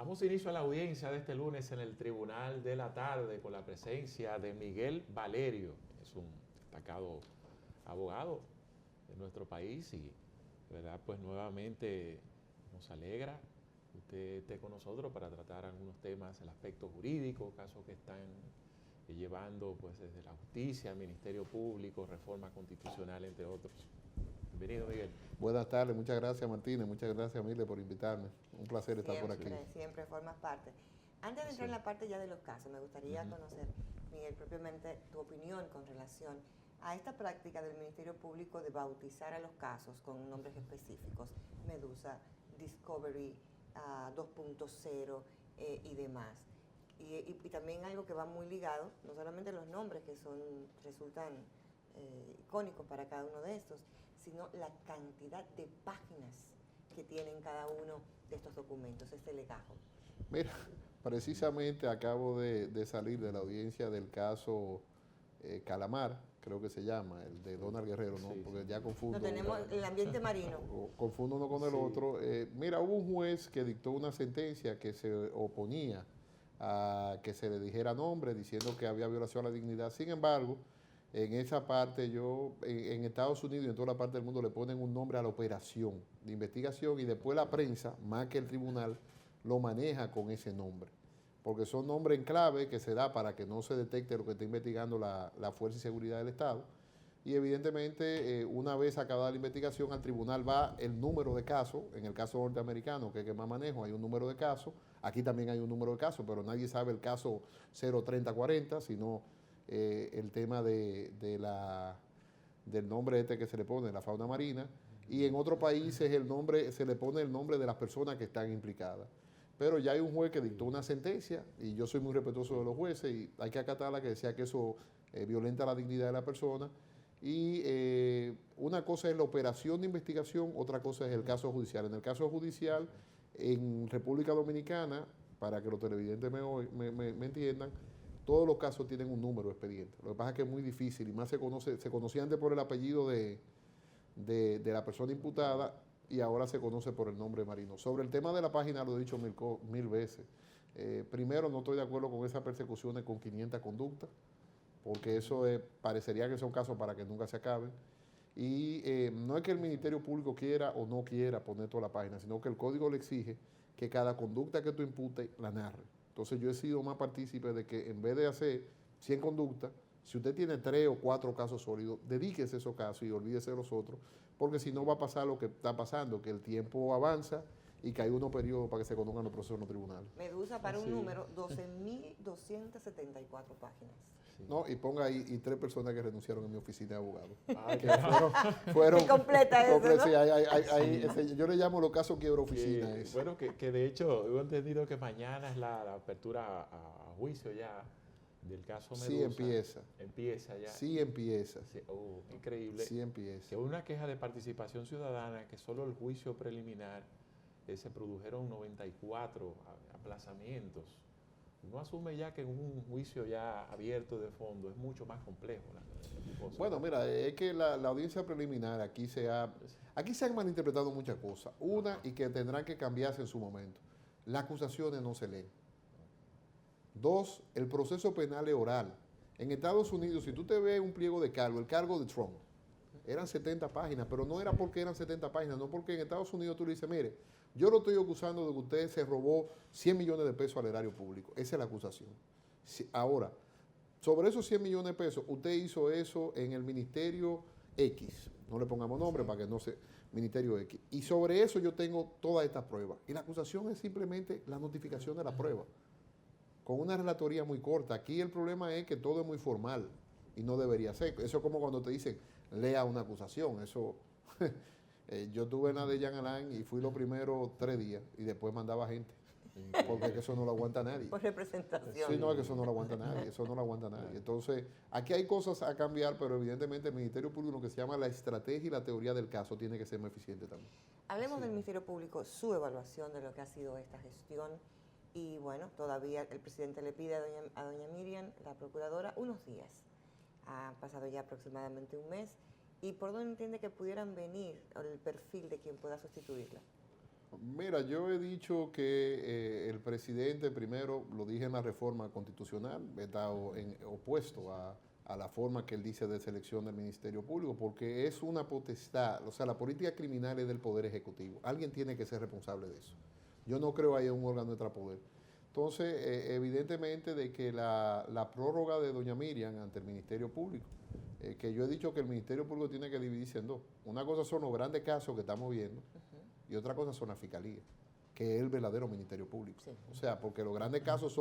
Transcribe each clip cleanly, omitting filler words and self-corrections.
Damos inicio a la audiencia de este lunes en el Tribunal de la Tarde con la presencia de Miguel Valerio. Es un destacado abogado de nuestro país y, ¿verdad? Pues nuevamente nos alegra que usted esté con nosotros para tratar algunos temas, el aspecto jurídico, casos que están llevando pues desde la justicia, Ministerio Público, reforma constitucional, entre otros. Bienvenido, Miguel. Buenas tardes, muchas gracias Martínez, muchas gracias Mile por invitarme. Un placer estar por aquí. Siempre formas parte. Antes de entrar en la parte ya de los casos, me gustaría conocer, Miguel, propiamente tu opinión con relación a esta práctica del Ministerio Público de bautizar a los casos con nombres específicos, Medusa, Discovery 2.0 y demás. Y también algo que va muy ligado, no solamente los nombres que resultan icónicos para cada uno de estos, sino la cantidad de páginas que tienen cada uno de estos documentos, este legajo. Mira, precisamente acabo de salir de la audiencia del caso Calamar, creo que se llama, el de Donald Guerrero, ¿no? Sí, porque sí. ya confundo. No tenemos el ambiente marino. Confundo uno con el otro. Mira, hubo un juez que dictó una sentencia que se oponía a que se le dijera nombre, diciendo que había violación a la dignidad. Sin embargo, en esa parte en Estados Unidos y en toda la parte del mundo le ponen un nombre a la operación de investigación y después la prensa, más que el tribunal, lo maneja con ese nombre. Porque son nombres en clave que se da para que no se detecte lo que está investigando la Fuerza y Seguridad del Estado. Y evidentemente, una vez acabada la investigación, al tribunal va el número de casos. En el caso norteamericano, que es el que más manejo, hay un número de casos. Aquí también hay un número de casos, pero nadie sabe el caso 03040, sino el tema del nombre que se le pone, la fauna marina. Y en otros países se le pone el nombre de las personas que están implicadas. Pero ya hay un juez que dictó una sentencia, y yo soy muy respetuoso de los jueces, y hay que acatarla, que decía que eso violenta la dignidad de la persona. Y una cosa es la operación de investigación, otra cosa es el caso judicial. En el caso judicial, en República Dominicana, para que los televidentes me entiendan, todos los casos tienen un número de expediente. Lo que pasa es que es muy difícil, y más se conocía antes por el apellido de la persona imputada, y ahora se conoce por el nombre marino. Sobre el tema de la página lo he dicho mil veces. Primero, no estoy de acuerdo con esas persecuciones con 500 conductas, porque eso parecería que son casos para que nunca se acaben. Y no es que el Ministerio Público quiera o no quiera poner toda la página, sino que el código le exige que cada conducta que tú imputes la narre. Entonces yo he sido más partícipe de que en vez de hacer 100 conductas, si usted tiene 3 o 4 casos sólidos, dedíquese a esos casos y olvídese de los otros, porque si no va a pasar lo que está pasando, que el tiempo avanza y que hay unos periodos para que se conozcan los procesos en los tribunales. Medusa para un número, 12.274 páginas. Sí. No, y ponga ahí y 3 personas que renunciaron en mi oficina de abogado. Que fueron y completa eso, ¿no? Sí, yo le llamo los casos quiebra oficina. Bueno, que de hecho, he entendido que mañana es la apertura a juicio ya del caso Medusa. Sí, empieza. Empieza ya. Sí, empieza. Sí, increíble. Sí, empieza. Que una queja de participación ciudadana, que solo el juicio preliminar se produjeron 94 aplazamientos. Uno asume ya que en un juicio ya abierto de fondo es mucho más complejo la cosa. Bueno, mira, es que la audiencia preliminar aquí se han malinterpretado muchas cosas. Una, y que tendrán que cambiarse en su momento. Las acusaciones no se leen. 2, el proceso penal es oral. En Estados Unidos, si tú te ves un pliego de cargo, el cargo de Trump, eran 70 páginas, pero no era porque eran 70 páginas, no porque en Estados Unidos tú le dices, mire, yo lo estoy acusando de que usted se robó 100 millones de pesos al erario público. Esa es la acusación. Ahora, sobre esos 100 millones de pesos, usted hizo eso en el Ministerio X, no le pongamos nombre para que no se... Ministerio X. Y sobre eso yo tengo todas estas pruebas. Y la acusación es simplemente la notificación de la prueba, con una relatoría muy corta. Aquí el problema es que todo es muy formal y no debería ser. Eso es como cuando te dicen, lea una acusación. Eso, yo tuve en la de Jean Alain y fui los primeros 3 días y después mandaba gente. Porque eso no lo aguanta nadie. Por representación. Sí, no, es que eso no lo aguanta nadie, eso no lo aguanta nadie. Entonces, aquí hay cosas a cambiar, pero evidentemente el Ministerio Público, lo que se llama la estrategia y la teoría del caso, tiene que ser más eficiente también. Hablemos del Ministerio Público, su evaluación de lo que ha sido esta gestión. Y bueno, todavía el presidente le pide a doña Miriam, la procuradora, unos días. Ha pasado ya aproximadamente un mes. ¿Y por dónde entiende que pudieran venir el perfil de quien pueda sustituirla? Mira, yo he dicho que el presidente, primero, lo dije en la reforma constitucional, está opuesto a la forma que él dice de selección del Ministerio Público, porque es una potestad, o sea, la política criminal es del Poder Ejecutivo. Alguien tiene que ser responsable de eso. Yo no creo ahí en un órgano de extrapoder. Entonces, evidentemente de que la prórroga de doña Miriam ante el Ministerio Público, que yo he dicho que el Ministerio Público tiene que dividirse en dos. Una cosa son los grandes casos que estamos viendo, y otra cosa son la fiscalía, que es el verdadero Ministerio Público. Sí. O sea, porque los grandes casos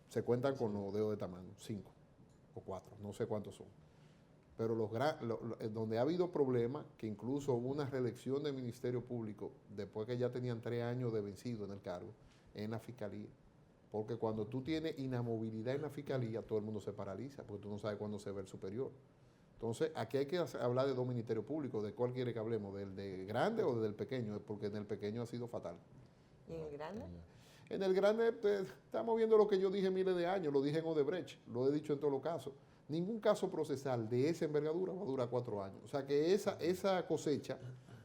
se cuentan con los dedos de tamaño, 5 o 4, no sé cuántos son. Pero donde ha habido problemas, que incluso hubo una reelección del Ministerio Público, después que ya tenían 3 años de vencido en el cargo, en la fiscalía. Porque cuando tú tienes inamovilidad en la fiscalía, todo el mundo se paraliza, porque tú no sabes cuándo se ve el superior. Entonces, aquí hay que hablar de dos ministerios públicos. ¿De cuál quiere que hablemos? ¿Del de grande o del pequeño? Porque en el pequeño ha sido fatal. ¿Y en el grande? En el grande estamos viendo lo que yo dije miles de años, lo dije en Odebrecht, lo he dicho en todos los casos. Ningún caso procesal de esa envergadura va a durar 4 años. O sea que esa cosecha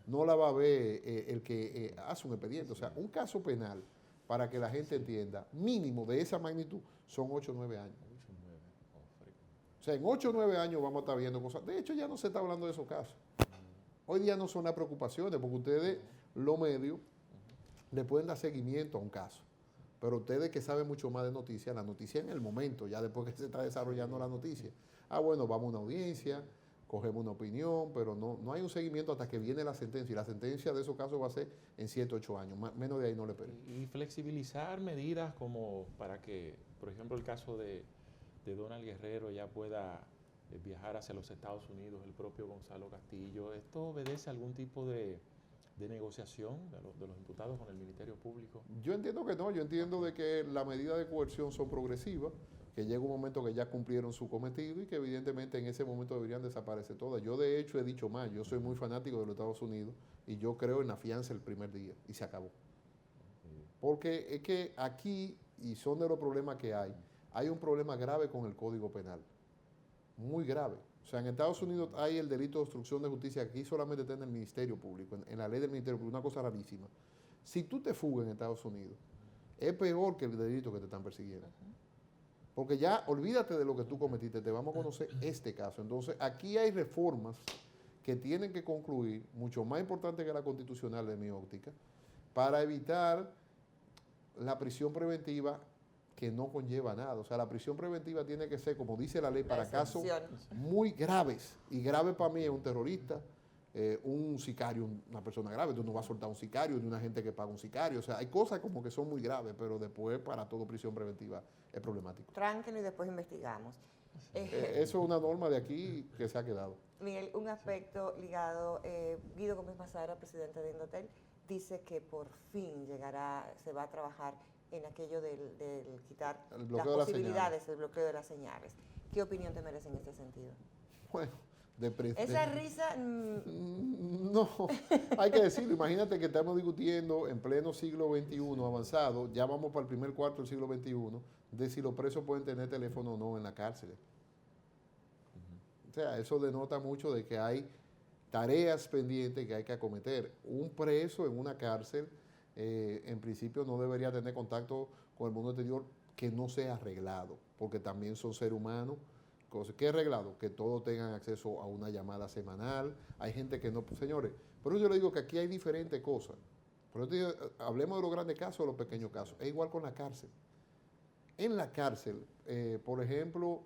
no la va a ver el que hace un expediente. O sea, un caso penal, para que la gente entienda, mínimo de esa magnitud, son 8 o 9 años. O sea, en 8 o 9 años vamos a estar viendo cosas. De hecho, ya no se está hablando de esos casos. Hoy día no son las preocupaciones, porque ustedes, los medios, le pueden dar seguimiento a un caso. Pero ustedes que saben mucho más de noticias, la noticia en el momento, ya después que se está desarrollando la noticia. Bueno, vamos a una audiencia, cogemos una opinión, pero no hay un seguimiento hasta que viene la sentencia. Y la sentencia de esos casos va a ser en 7 o 8 años. Menos de ahí no le permite. Y flexibilizar medidas como para que, por ejemplo, el caso de Donald Guerrero ya pueda viajar hacia los Estados Unidos, el propio Gonzalo Castillo. ¿Esto obedece a algún tipo de negociación de los imputados con el Ministerio Público? Yo entiendo que no, yo entiendo de que las medidas de coerción son progresivas, que llega un momento que ya cumplieron su cometido y que evidentemente en ese momento deberían desaparecer todas. Yo de hecho he dicho más, yo soy muy fanático de los Estados Unidos y yo creo en la fianza el primer día y se acabó. Porque es que aquí, y son de los problemas que hay un problema grave con el Código Penal, muy grave. O sea, en Estados Unidos hay el delito de obstrucción de justicia, aquí solamente está en el Ministerio Público, en la ley del Ministerio Público, una cosa rarísima. Si tú te fugas en Estados Unidos, es peor que el delito que te están persiguiendo. Porque ya olvídate de lo que tú cometiste, te vamos a conocer este caso. Entonces, aquí hay reformas que tienen que concluir, mucho más importante que la constitucional de mi óptica, para evitar la prisión preventiva que no conlleva nada. O sea, la prisión preventiva tiene que ser, como dice la ley, para casos muy graves. Y grave para mí es un terrorista, un sicario, una persona grave. Tú no vas a soltar un sicario ni una gente que paga un sicario. O sea, hay cosas como que son muy graves, pero después para todo prisión preventiva es problemático. Tránquenlo y después investigamos. Eso es una norma de aquí que se ha quedado. Miguel, un aspecto ligado, Guido Gómez Mazara, presidente de Indotel, dice que por fin se va a trabajar en aquello del quitar las posibilidades del bloqueo de las señales. ¿Qué opinión te merece en este sentido? Bueno, esa risa... No, hay que decirlo. Imagínate que estamos discutiendo en pleno siglo XXI avanzado, ya vamos para el primer cuarto del siglo XXI, de si los presos pueden tener teléfono o no en la cárcel. O sea, eso denota mucho de que hay tareas pendientes que hay que acometer. Un preso en una cárcel, en principio no debería tener contacto con el mundo exterior que no sea arreglado, porque también son seres humanos. ¿Qué arreglado? Que todos tengan acceso a una llamada semanal. Hay gente que no... Señores, por eso yo le digo que aquí hay diferentes cosas. Por eso digo, hablemos de los grandes casos o los pequeños casos. Es igual con la cárcel. En la cárcel, por ejemplo,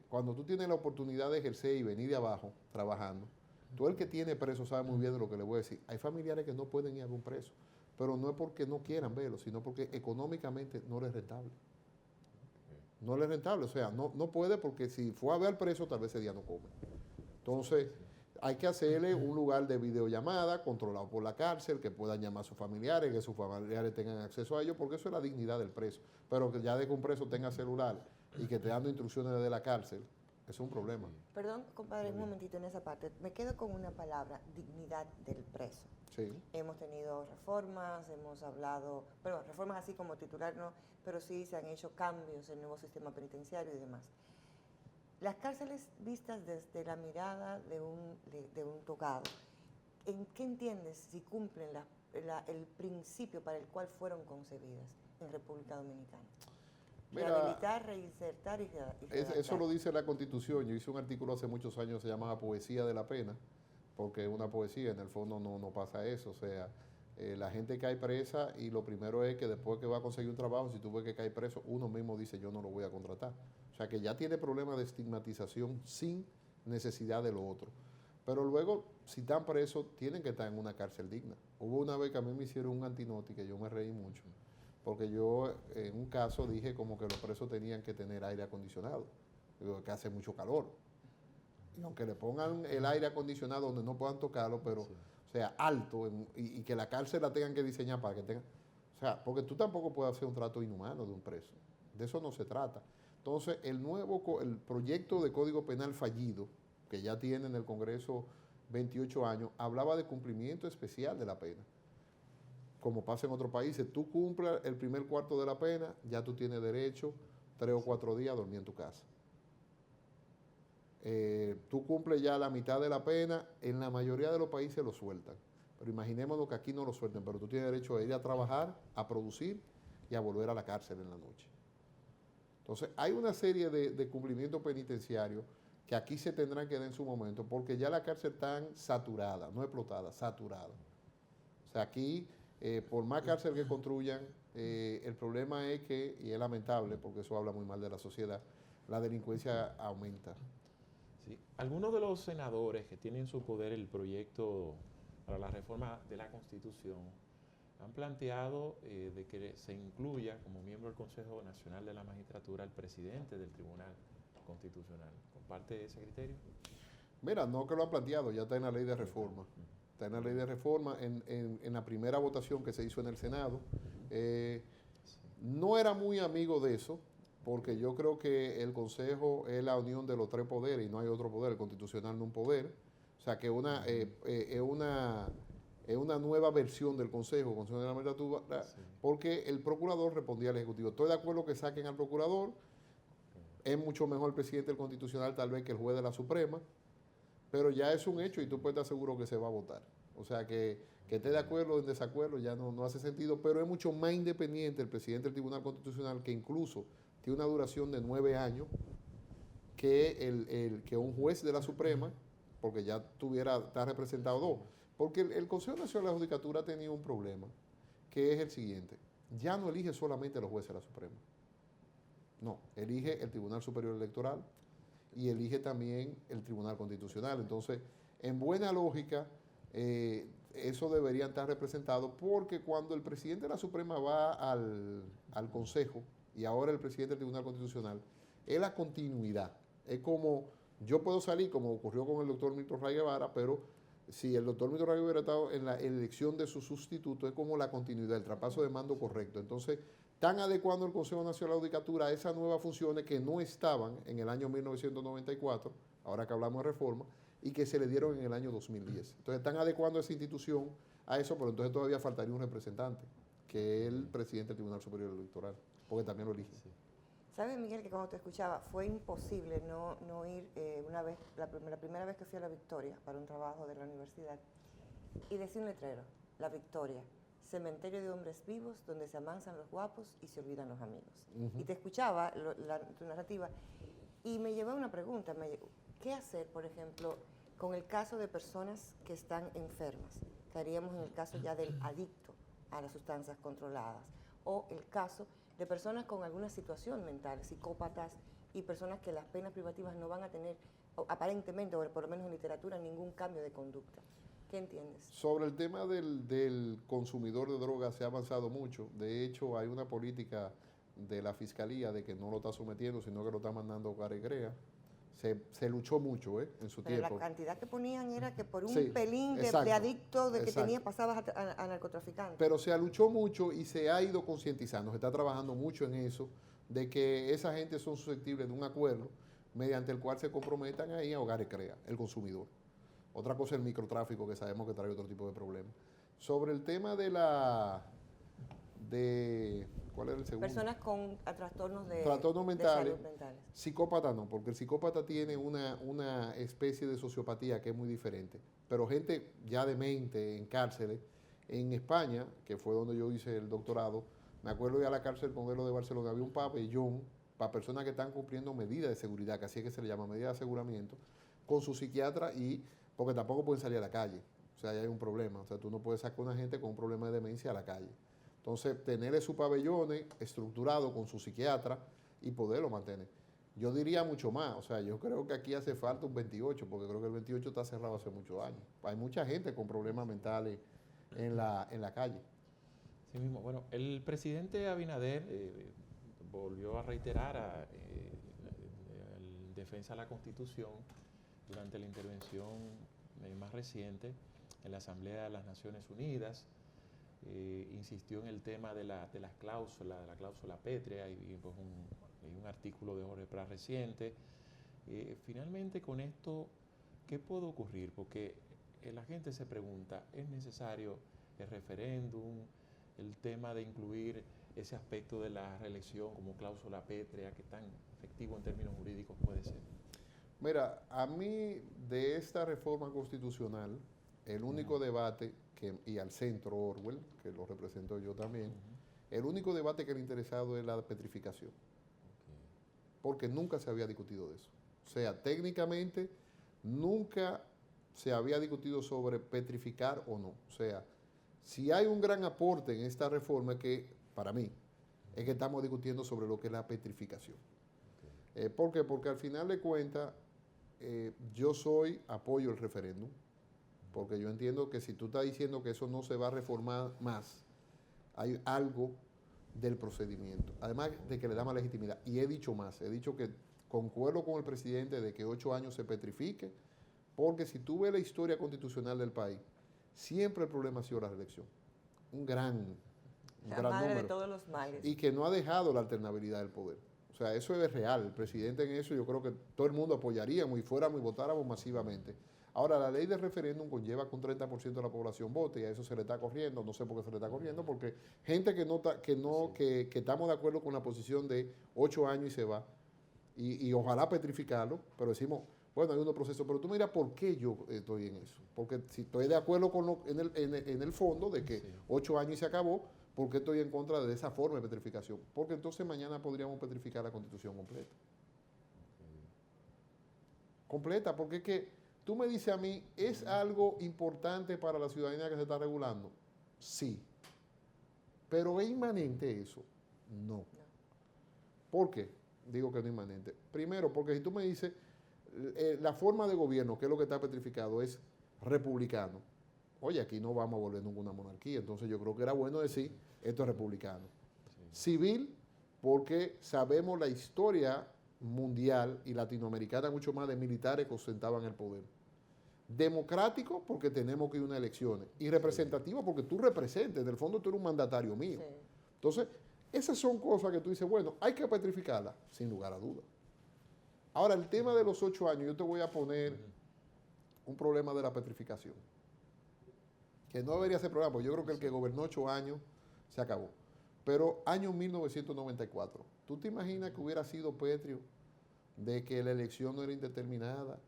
cuando tú tienes la oportunidad de ejercer y venir de abajo trabajando, tú el que tiene preso sabe muy bien de lo que le voy a decir. Hay familiares que no pueden ir a ver un preso, pero no es porque no quieran verlo, sino porque económicamente no les es rentable. No les es rentable, o sea, no puede porque si fue a ver al preso, tal vez ese día no come. Entonces, hay que hacerle un lugar de videollamada controlado por la cárcel, que puedan llamar a sus familiares, que sus familiares tengan acceso a ellos, porque eso es la dignidad del preso. Pero que ya de que un preso tenga celular y que esté dando instrucciones desde la cárcel, eso es un problema. Perdón, compadre, un momentito en esa parte. Me quedo con una palabra, dignidad del preso. Sí. Hemos tenido reformas, hemos hablado, bueno, reformas así como titular no, pero sí se han hecho cambios en el nuevo sistema penitenciario y demás. Las cárceles vistas desde la mirada de un togado, ¿en qué entiendes si cumplen el principio para el cual fueron concebidas en República Dominicana. Mira, rehabilitar, reinsertar y redactar. eso lo dice la Constitución. Yo hice un artículo hace muchos años, se llama Poesía de la Pena, porque es una poesía, en el fondo no pasa eso. O sea, la gente cae presa y lo primero es que después que va a conseguir un trabajo, si tú ves que cae preso, uno mismo dice yo no lo voy a contratar. O sea, que ya tiene problemas de estigmatización sin necesidad de lo otro. Pero luego, si están presos, tienen que estar en una cárcel digna. Hubo una vez que a mí me hicieron un antinoti que yo me reí mucho, porque yo en un caso dije como que los presos tenían que tener aire acondicionado, digo, que hace mucho calor. Y aunque le pongan el aire acondicionado donde no puedan tocarlo, pero, sí, o sea, alto, y que la cárcel la tengan que diseñar para que tengan... O sea, porque tú tampoco puedes hacer un trato inhumano de un preso. De eso no se trata. Entonces, el proyecto de Código Penal fallido, que ya tiene en el Congreso 28 años, hablaba de cumplimiento especial de la pena. Como pasa en otros países, tú cumples el primer cuarto de la pena, ya tú tienes derecho 3 o 4 días a dormir en tu casa. Tú cumples ya la mitad de la pena, en la mayoría de los países lo sueltan. Pero imaginémonos que aquí no lo suelten, pero tú tienes derecho a ir a trabajar, a producir y a volver a la cárcel en la noche. Entonces, hay una serie de cumplimientos penitenciarios que aquí se tendrán que dar en su momento, porque ya la cárcel está saturada, no explotada, saturada. O sea, aquí, por más cárcel que construyan, el problema es que, y es lamentable, porque eso habla muy mal de la sociedad, la delincuencia aumenta. Sí. Algunos de los senadores que tienen en su poder el proyecto para la reforma de la Constitución han planteado de que se incluya como miembro del Consejo Nacional de la Magistratura el presidente del Tribunal Constitucional. ¿Comparte ese criterio? Mira, no que lo han planteado, ya está en la ley de reforma. Está en la ley de reforma, en la primera votación que se hizo en el Senado. No era muy amigo de eso, porque yo creo que el Consejo es la unión de los 3 poderes y no hay otro poder, el constitucional no un poder. O sea que es una nueva versión del Consejo de la Magistratura, sí, porque el procurador respondía al Ejecutivo. Estoy de acuerdo que saquen al procurador, es mucho mejor el presidente del Constitucional tal vez que el juez de la Suprema, pero ya es un hecho y tú puedes estar seguro que se va a votar. O sea que esté de acuerdo o en desacuerdo ya no hace sentido, pero es mucho más independiente el presidente del Tribunal Constitucional, que incluso tiene una duración de 9 años, que un juez de la Suprema, porque ya está representado 2. Porque el Consejo Nacional de la Judicatura ha tenido un problema, que es el siguiente: ya no elige solamente los jueces de la Suprema. No, elige el Tribunal Superior Electoral y elige también el Tribunal Constitucional. Entonces, en buena lógica, eso debería estar representado, porque cuando el presidente de la Suprema va al Consejo y ahora el presidente del Tribunal Constitucional, es la continuidad. Es como, yo puedo salir, como ocurrió con el doctor Milton Ray Guevara, pero si el doctor Milton Ray Guevara hubiera estado en la elección de su sustituto, es como la continuidad, el traspaso de mando correcto. Entonces, están adecuando el Consejo Nacional de la Judicatura a esas nuevas funciones que no estaban en el año 1994, ahora que hablamos de reforma, y que se le dieron en el año 2010. Entonces, están adecuando esa institución a eso, pero entonces todavía faltaría un representante, que es el presidente del Tribunal Superior Electoral, porque también lo elige. Sí. ¿Sabes, Miguel, que cuando te escuchaba fue imposible no ir una vez, la primera vez que fui a La Victoria para un trabajo de la universidad, y decía un letrero: La Victoria, cementerio de hombres vivos donde se amansan los guapos y se olvidan los amigos? Y te escuchaba tu narrativa y me llevó a una pregunta: ¿qué hacer, por ejemplo, con el caso de personas que están enfermas? Que haríamos en el caso ya del adicto a las sustancias controladas, o el caso de personas con alguna situación mental, psicópatas y personas que las penas privativas no van a tener, aparentemente, o por lo menos en literatura, ningún cambio de conducta. ¿Qué entiendes? Sobre el tema del consumidor de drogas se ha avanzado mucho. De hecho, hay una política de la Fiscalía de que no lo está sometiendo, sino que lo está mandando a hogar y crea. Se luchó mucho en su tiempo. La cantidad que ponían era que por un sí, pelín de adicto de que tenía, pasabas a narcotraficante. Pero se luchó mucho y se ha ido concientizando, se está trabajando mucho en eso, de que esa gente son susceptibles de un acuerdo mediante el cual se comprometan ahí a hogar y crea, el consumidor. Otra cosa es el microtráfico, que sabemos que trae otro tipo de problemas. Sobre el tema ¿cuál era el segundo? Personas con trastornos mentales. salud mentales. Psicópata no, porque el psicópata tiene una especie de sociopatía que es muy diferente. Pero gente ya demente en cárceles, En España, que fue donde yo hice el doctorado, me acuerdo de a la cárcel modelo de Barcelona, había un pabellón para personas que están cumpliendo medidas de seguridad, que así es que se le llama medidas de aseguramiento, con su psiquiatra y porque tampoco pueden salir a la calle. O sea, ahí hay un problema. O sea, tú no puedes sacar a una gente con un problema de demencia a la calle. Entonces, tenerle sus pabellones estructurados con su psiquiatra y poderlo mantener. Yo diría mucho más. O sea, yo creo que aquí hace falta un 28, porque creo que el 28 está cerrado hace muchos años. Hay mucha gente con problemas mentales en la calle. Sí mismo. Bueno, el presidente Abinader volvió a reiterar en defensa de la Constitución durante la intervención más reciente en la Asamblea de las Naciones Unidas. Insistió en el tema de la cláusula pétrea y pues un artículo de Jorge Prat reciente. Finalmente, con esto, ¿qué puede ocurrir? Porque la gente se pregunta, ¿es necesario el referéndum? El tema de incluir ese aspecto de la reelección como cláusula pétrea, que tan efectivo en términos jurídicos puede ser. Mira, a mí de esta reforma constitucional, el único debate, y al centro Orwell, que lo represento yo también, el único debate que le ha interesado es la petrificación. Porque nunca se había discutido de eso. O sea, técnicamente nunca se había discutido sobre petrificar o no. O sea, si hay un gran aporte en esta reforma que, para mí, es que estamos discutiendo sobre lo que es la petrificación. ¿Por qué? Porque al final de cuentas, yo apoyo el referéndum, porque yo entiendo que si tú estás diciendo que eso no se va a reformar más, hay algo del procedimiento, además de que le da más legitimidad. Y he dicho más, he dicho que concuerdo con el presidente de que 8 años se petrifique, porque si tú ves la historia constitucional del país, siempre el problema ha sido la reelección. Un gran número. De todos los males. Y que no ha dejado la alternabilidad del poder. O sea, eso es real. El presidente en eso yo creo que todo el mundo apoyaríamos y fuéramos y votáramos masivamente. Ahora, la ley de referéndum conlleva que un 30% de la población vote y a eso se le está corriendo. No sé por qué se le está corriendo, porque gente que estamos de acuerdo con la posición de 8 años y se va, y ojalá petrificarlo, pero decimos, bueno, hay unos procesos, pero tú me dirás por qué yo estoy en eso. Porque si estoy de acuerdo con en el fondo de que 8 años y se acabó, ¿por qué estoy en contra de esa forma de petrificación? Porque entonces mañana podríamos petrificar la Constitución completa. Completa, porque es que tú me dices a mí, ¿es algo importante para la ciudadanía que se está regulando? Sí. ¿Pero es inmanente eso? No. ¿Por qué? Digo que no es inmanente. Primero, porque si tú me dices, la forma de gobierno, que es lo que está petrificado, es republicano. Oye, aquí no vamos a volver nunca una monarquía, entonces yo creo que era bueno decir, esto es republicano. Sí. Civil, porque sabemos la historia mundial y latinoamericana mucho más de militares que ostentaban el poder. Democrático, porque tenemos que ir a unas elecciones. Y representativo, porque tú representes, del fondo tú eres un mandatario mío. Sí. Entonces, esas son cosas que tú dices, bueno, hay que petrificarlas, sin lugar a dudas. Ahora, el tema de los 8 años, yo te voy a poner un problema de la petrificación. Que no debería ser problema, porque yo creo que el que gobernó 8 años se acabó. Pero año 1994, ¿tú te imaginas que hubiera sido pétreo de que la elección no era indeterminada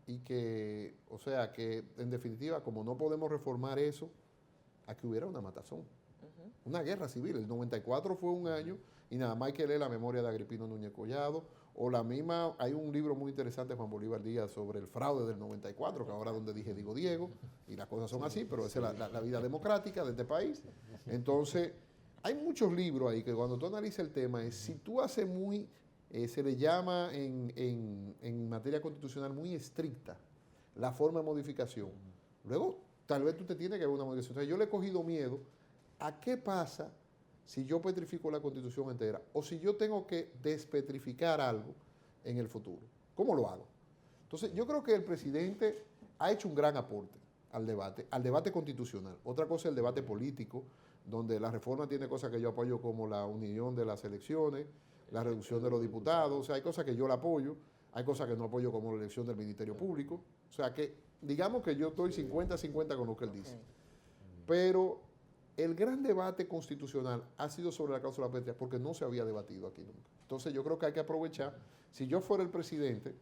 y que, o sea, que en definitiva, como no podemos reformar eso, aquí hubiera una matazón, una guerra civil? El 94 fue un año y nada más hay que leer la memoria de Agripino Núñez Collado o la misma, hay un libro muy interesante de Juan Bolívar Díaz sobre el fraude del 94, que ahora donde dije digo Diego, y las cosas son así, pero esa es la vida democrática de este país. Entonces, hay muchos libros ahí que cuando tú analizas el tema, si tú haces se le llama en materia constitucional muy estricta la forma de modificación. Luego, tal vez tú te tienes que ver una modificación. O sea, yo le he cogido miedo a qué pasa si yo petrifico la Constitución entera o si yo tengo que despetrificar algo en el futuro. ¿Cómo lo hago? Entonces, yo creo que el presidente ha hecho un gran aporte al debate constitucional. Otra cosa es el debate político, donde la reforma tiene cosas que yo apoyo como la unión de las elecciones, la reducción de los diputados, o sea, hay cosas que yo la apoyo, hay cosas que no apoyo como la elección del Ministerio Público, o sea que digamos que yo estoy 50-50 con lo que él dice. Pero el gran debate constitucional ha sido sobre la cláusula pétrea porque no se había debatido aquí nunca. Entonces yo creo que hay que aprovechar, si yo fuera el presidente,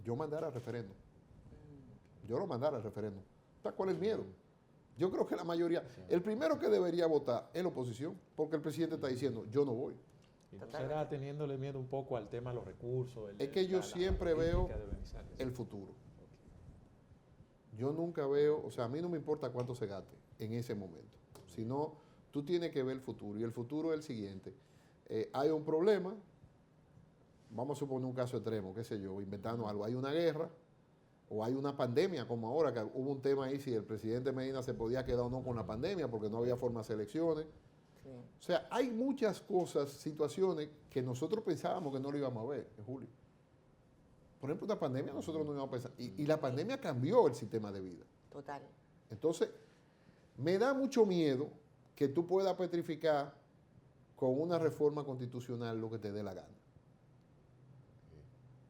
yo mandara al referéndum. Yo lo mandara al referéndum. ¿Cuál es el miedo? Yo creo que la mayoría, el primero que debería votar es la oposición, porque el presidente está diciendo, yo no voy. Y no será teniéndole miedo un poco al tema de los recursos. Es que yo siempre veo el futuro. Yo nunca veo, o sea, a mí no me importa cuánto se gaste en ese momento, sino tú tienes que ver el futuro, y el futuro es el siguiente. Hay un problema, vamos a suponer un caso extremo, qué sé yo, inventando algo, hay una guerra, o hay una pandemia, como ahora, que hubo un tema ahí si el presidente Medina se podía quedar o no con la pandemia, porque no había forma de hacer elecciones. Sí. O sea, hay muchas cosas, situaciones que nosotros pensábamos que no lo íbamos a ver en julio. Por ejemplo, una pandemia nosotros no íbamos a pensar. Y la pandemia cambió el sistema de vida. Total. Entonces, me da mucho miedo que tú puedas petrificar con una reforma constitucional lo que te dé la gana.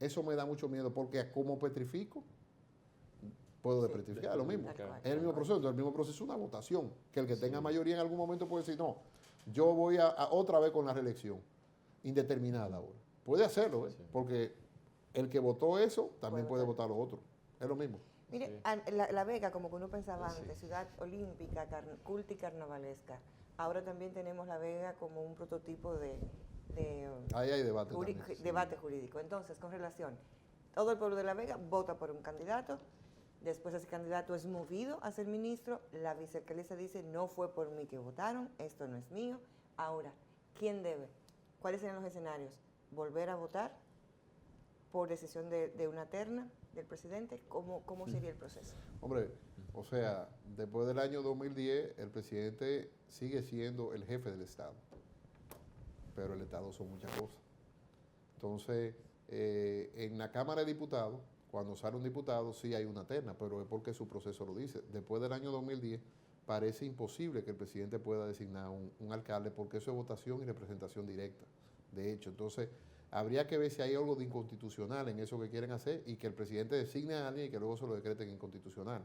Eso me da mucho miedo, porque como petrifico, puedo despetrificar, lo mismo. Es el mismo proceso. Entonces, el mismo proceso es una votación, que el que tenga mayoría en algún momento puede decir, no, yo voy a otra vez con la reelección, indeterminada ahora. Puede hacerlo, porque el que votó eso también puede votar lo otro. Es lo mismo. Mire, la Vega, como que uno pensaba antes, ciudad olímpica, culta y carnavalesca. Ahora también tenemos La Vega como un prototipo de ahí hay debate debate jurídico. Entonces, con relación, todo el pueblo de La Vega vota por un candidato, después ese candidato es movido a ser ministro, la vicealcaldesa dice, no fue por mí que votaron, esto no es mío. Ahora, ¿quién debe? ¿Cuáles serían los escenarios? ¿Volver a votar por decisión de una terna del presidente? ¿Cómo sería el proceso? Hombre, o sea, después del año 2010, el presidente sigue siendo el jefe del Estado, pero el Estado son muchas cosas. Entonces, en la Cámara de Diputados, cuando sale un diputado, sí hay una terna, pero es porque su proceso lo dice. Después del año 2010, parece imposible que el presidente pueda designar un alcalde, porque eso es votación y representación directa. De hecho, entonces, habría que ver si hay algo de inconstitucional en eso que quieren hacer, y que el presidente designe a alguien y que luego se lo decreten inconstitucional.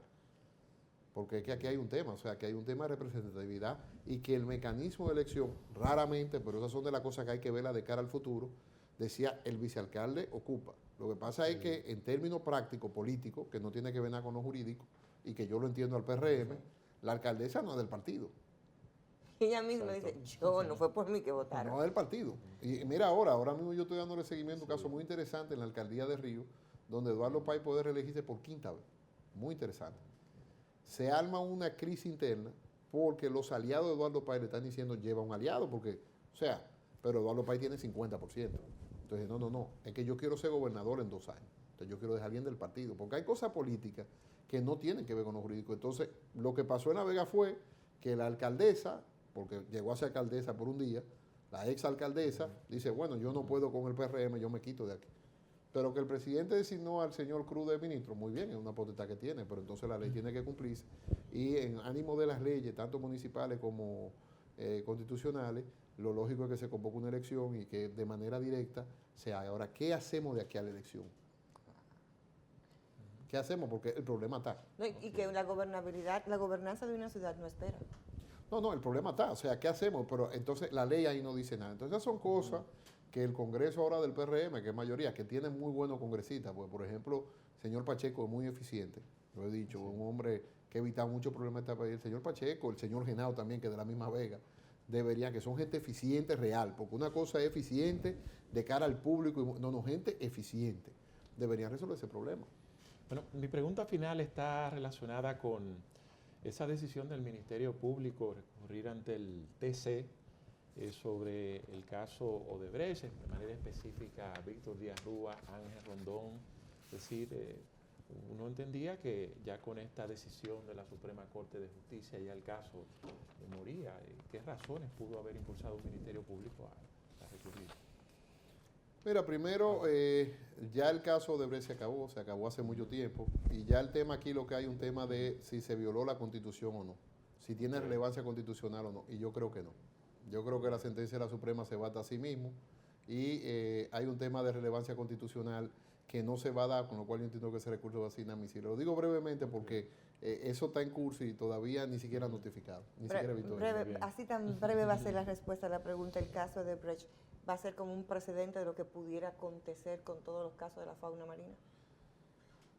Porque es que aquí hay un tema, o sea, que hay un tema de representatividad, y que el mecanismo de elección, raramente, pero esas son de las cosas que hay que verla de cara al futuro, decía, el vicealcalde ocupa. Lo que pasa es que en términos prácticos, políticos, que no tiene que ver nada con lo jurídico, y que yo lo entiendo al PRM, la alcaldesa no es del partido. Y ella misma dice, no fue por mí que votaron. No es del partido. Y mira ahora mismo yo estoy dándole seguimiento a un caso muy interesante en la alcaldía de Río, donde Eduardo País puede reelegirse por quinta vez. Muy interesante. Se arma una crisis interna porque los aliados de Eduardo País le están diciendo, lleva un aliado, porque, o sea, pero Eduardo País tiene 50%. Entonces, no, es que yo quiero ser gobernador en 2 años. Entonces, yo quiero dejar bien del partido, porque hay cosas políticas que no tienen que ver con lo jurídico. Entonces, lo que pasó en La Vega fue que la alcaldesa, porque llegó a ser alcaldesa por un día, la ex alcaldesa dice, bueno, yo no puedo con el PRM, yo me quito de aquí. Pero que el presidente designó al señor Cruz de ministro, muy bien, es una potestad que tiene, pero entonces la ley tiene que cumplirse. Y en ánimo de las leyes, tanto municipales como constitucionales, lo lógico es que se convoque una elección y que de manera directa se haga. Ahora, ¿qué hacemos de aquí a la elección? ¿Qué hacemos? Porque el problema está. No, y que la gobernanza de una ciudad no espera. No, el problema está. O sea, ¿qué hacemos? Pero entonces la ley ahí no dice nada. Entonces, esas son cosas que el Congreso ahora del PRM, que es mayoría, que tiene muy buenos congresistas, porque por ejemplo, el señor Pacheco es muy eficiente, lo he dicho, un hombre que evita muchos problemas de este país. El señor Pacheco, el señor Genao también, que es de la misma Vega, deberían, que son gente eficiente real, porque una cosa es eficiente de cara al público, no, gente eficiente. Deberían resolver ese problema. Bueno, mi pregunta final está relacionada con esa decisión del Ministerio Público recurrir ante el TC sobre el caso Odebrecht, de manera específica Víctor Díaz Rúa, Ángel Rondón. Es decir, uno entendía que ya con esta decisión de la Suprema Corte de Justicia ya el caso moría. ¿Qué razones pudo haber impulsado un Ministerio Público a recurrir? Mira, primero, ya el caso Odebrecht se acabó hace mucho tiempo, y ya el tema aquí lo que hay un tema de si se violó la Constitución o no, si tiene relevancia constitucional o no, y yo creo que no. Yo creo que la sentencia de la Suprema se bata a sí mismo, y hay un tema de relevancia constitucional que no se va a dar, con lo cual yo entiendo que ese recurso va a ser inadmisible. Lo digo brevemente porque eso está en curso y todavía ni siquiera notificado, ni siquiera visto. Así tan breve va a ser la respuesta a la pregunta. El caso de Odebrecht va a ser como un precedente de lo que pudiera acontecer con todos los casos de la fauna marina.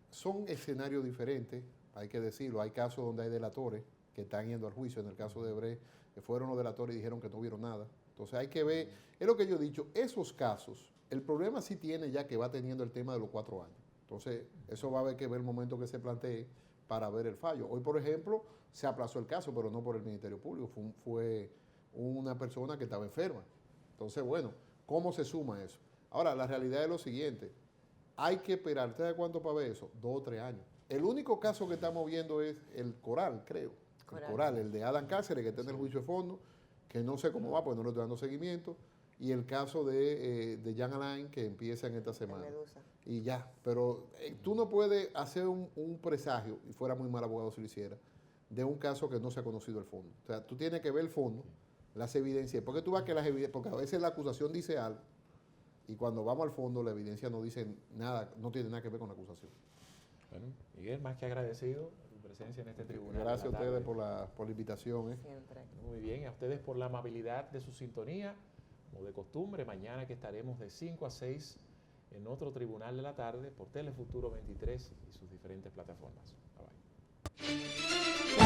Son escenarios diferentes, hay que decirlo. Hay casos donde hay delatores, que están yendo al juicio. En el caso de Brecht, fueron los delatores y dijeron que no vieron nada. Entonces hay que ver, es lo que yo he dicho, esos casos, el problema sí tiene ya que va teniendo el tema de los 4 años. Entonces, eso va a haber que ver el momento que se plantee para ver el fallo. Hoy, por ejemplo, se aplazó el caso, pero no por el Ministerio Público, fue una persona que estaba enferma. Entonces, bueno, ¿cómo se suma eso? Ahora, la realidad es lo siguiente, hay que esperar, ¿usted sabe cuánto para ver eso? 2 o 3 años. El único caso que estamos viendo es el Coral, creo. El Coral, el de Adam Cáceres, que está en el juicio de fondo, que no sé cómo va, porque no le estoy dando seguimiento, y el caso de Jan Alain, que empieza en esta semana. Y ya, pero tú no puedes hacer un presagio, y fuera muy mal abogado si lo hiciera, de un caso que no se ha conocido el fondo. O sea, tú tienes que ver el fondo, las evidencias, porque tú vas que las evidencias, porque a veces la acusación dice algo, y cuando vamos al fondo la evidencia no dice nada, no tiene nada que ver con la acusación. Bueno, Miguel, más que agradecido por tu presencia en este tribunal. Gracias a ustedes por la invitación. Siempre. Muy bien, y a ustedes por la amabilidad de su sintonía, como de costumbre, mañana que estaremos de 5 a 6 en otro tribunal de la tarde por Telefuturo 23 y sus diferentes plataformas. Bye bye.